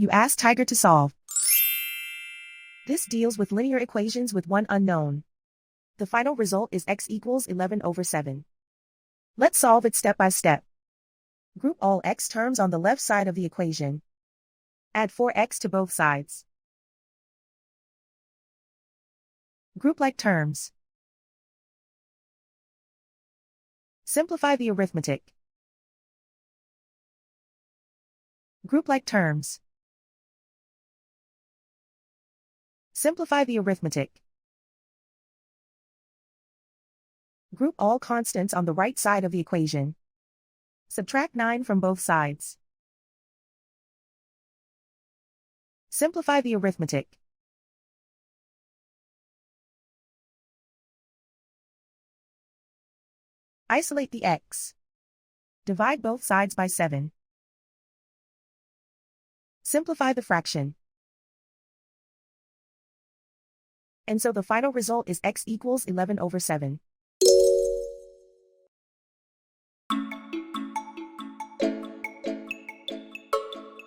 You ask Tiger to solve. This deals with linear equations with one unknown. The final result is x equals 11/7. Let's solve it step by step. Group all x terms on the left side of the equation. Add 4x to both sides. Group like terms. Simplify the arithmetic. Group like terms. Simplify the arithmetic. Group all constants on the right side of the equation. Subtract 9 from both sides. Simplify the arithmetic. Isolate the x. Divide both sides by 7. Simplify the fraction. And so the final result is x equals 11/7.